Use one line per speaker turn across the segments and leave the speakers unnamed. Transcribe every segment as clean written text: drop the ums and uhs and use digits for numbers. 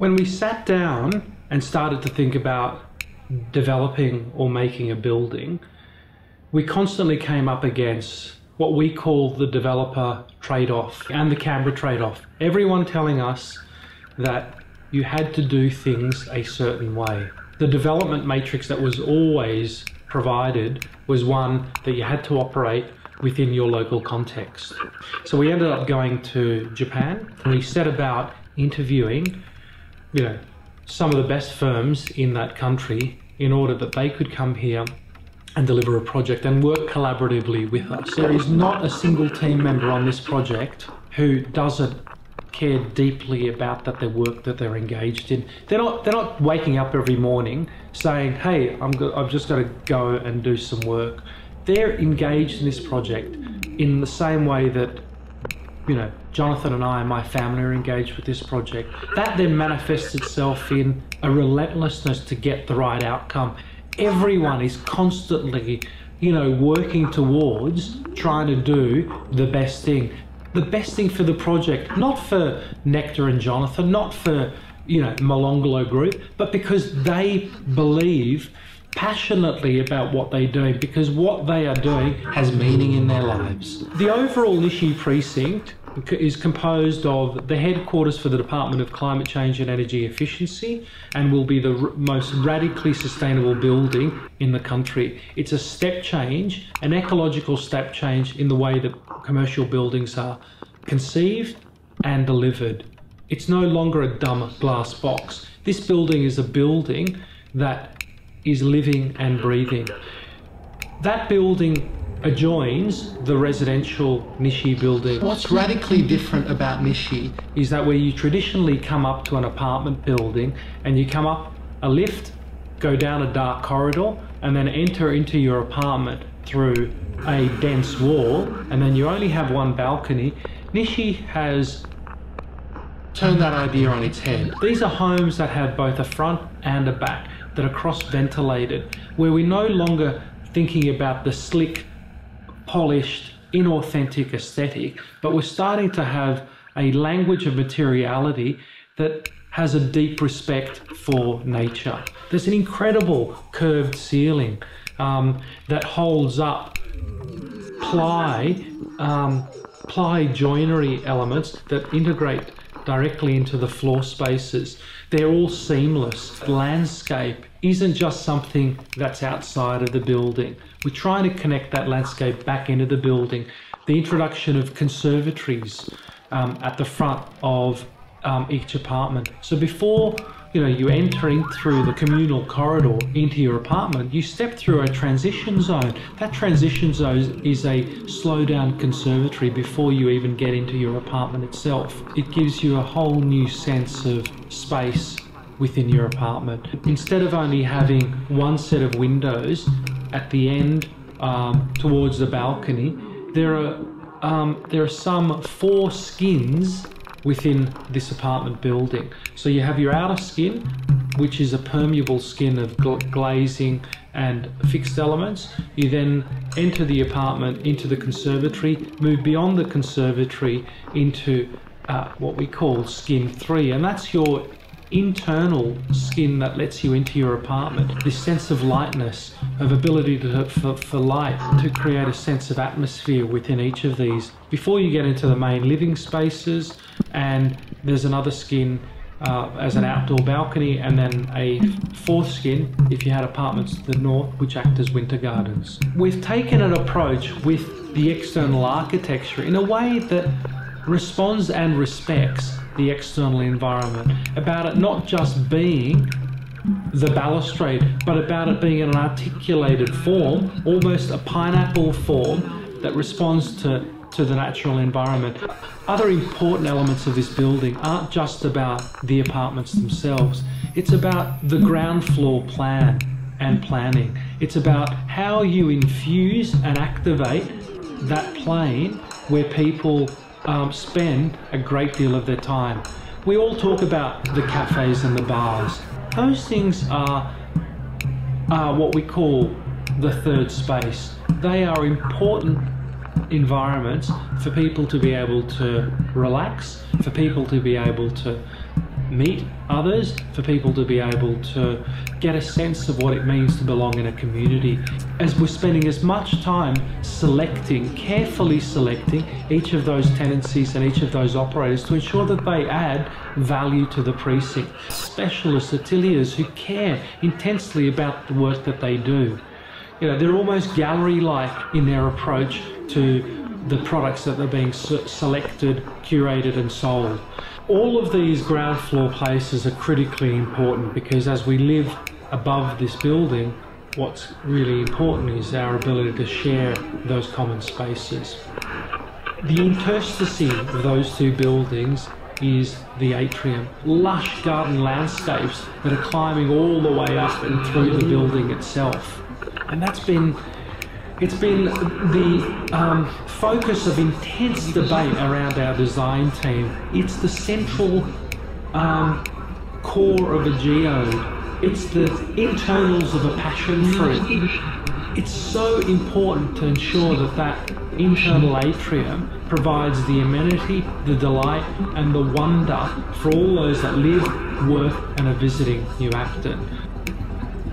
When we sat down and started to think about developing or making a building, we constantly came up against what we call the developer trade-off and the Canberra trade-off. Everyone telling us that you had to do things a certain way. The development matrix that was always provided was one that you had to operate within your local context. So we ended up going to Japan and we set about interviewing, some of the best firms in that country in order that they could come here and deliver a project and work collaboratively with us. There is not a single team member on this project who doesn't care deeply about the work that they're engaged in. They're not waking up every morning saying, hey, I've just got to go and do some work. They're engaged in this project in the same way that Johnathan and I and my family are engaged with this project. That then manifests itself in a relentlessness to get the right outcome. Everyone is constantly, working towards trying to do the best thing. The best thing for the project, not for Nectar and Johnathan, not for, Molonglo Group, but because they believe passionately about what they're doing, because what they are doing has meaning in their lives. The overall Nishi precinct is composed of the headquarters for the Department of Climate Change and Energy Efficiency and will be the most radically sustainable building in the country. It's a step change, an ecological step change in the way that commercial buildings are conceived and delivered. It's no longer a dumb glass box. This building is a building that is living and breathing. That building adjoins the residential Nishi building. What's radically different about Nishi is that where you traditionally come up to an apartment building and you come up a lift, go down a dark corridor and then enter into your apartment through a dense wall and then you only have one balcony, Nishi has turned that idea on its head. These are homes that have both a front and a back, that are cross-ventilated, where we're no longer thinking about the slick, polished, inauthentic aesthetic, but we're starting to have a language of materiality that has a deep respect for nature. There's an incredible curved ceiling that holds up ply joinery elements that integrate directly into the floor spaces. They're all seamless. Landscape isn't just something that's outside of the building. We're trying to connect that landscape back into the building. The introduction of conservatories at the front of each apartment. So before you entering through the communal corridor into your apartment, you step through a transition zone. That transition zone is a slow down conservatory before you even get into your apartment itself. It gives you a whole new sense of space within your apartment. Instead of only having one set of windows at the end towards the balcony, there are some 4 skins within this apartment building. So you have your outer skin, which is a permeable skin of glazing and fixed elements. You then enter the apartment into the conservatory, move beyond the conservatory into what we call skin 3, and that's your internal skin that lets you into your apartment. This sense of lightness, of ability for light to create a sense of atmosphere within each of these before you get into the main living spaces. And there's another skin as an outdoor balcony, and then a 4th skin if you had apartments to the north which act as winter gardens. We've taken an approach with the external architecture in a way that responds and respects the external environment, about it not just being the balustrade, but about it being in an articulated form, almost a pineapple form that responds to the natural environment. Other important elements of this building aren't just about the apartments themselves. It's about the ground floor plan and planning. It's about how you infuse and activate that plane where people spend a great deal of their time. We all talk about the cafes and the bars. Those things are what we call the third space. They are important environments for people to be able to relax, for people to be able to meet others, for people to be able to get a sense of what it means to belong in a community. As we're spending as much time carefully selecting each of those tenancies and each of those operators to ensure that they add value to the precinct. Specialist ateliers who care intensely about the work that they do. You know, they're almost gallery-like in their approach to the products that are being selected, curated and sold. All of these ground floor places are critically important, because as we live above this building, what's really important is our ability to share those common spaces. The interstice of those two buildings is the atrium. Lush garden landscapes that are climbing all the way up and through the building itself. And it's been the focus of intense debate around our design team. It's the central core of a geode. It's the internals of a passion fruit. It's so important to ensure that that internal atrium provides the amenity, the delight and the wonder for all those that live, work and are visiting NewActon.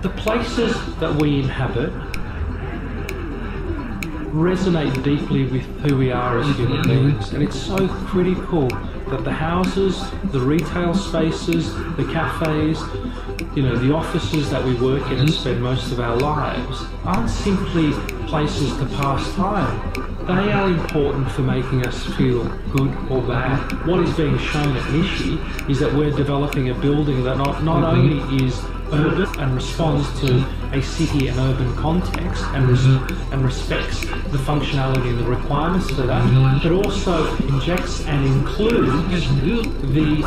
The places that we inhabit resonate deeply with who we are as human beings, and it's so critical that the houses, the retail spaces, the cafes, you know, the offices that we work in and spend most of our lives aren't simply places to pass time. They are important for making us feel good or bad. What is being shown at Nishi is that we're developing a building that not only is urban and responds to a city and urban context and respects the functionality and the requirements for that, but also injects and includes the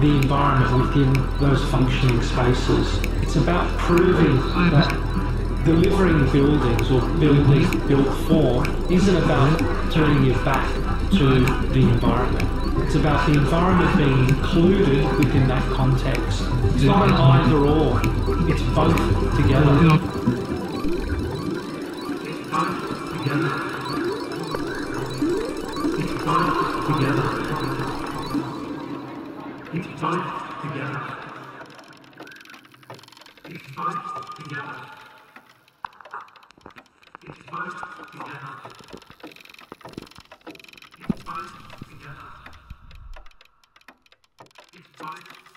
environment within those functioning spaces. It's about proving that delivering buildings or building built form isn't about turning your back to the environment. It's about the environment being included within that context. It's not an either or, it's both together. It's both together. It's both together. It's both together. It's both together. It's both together. It's both together. It's both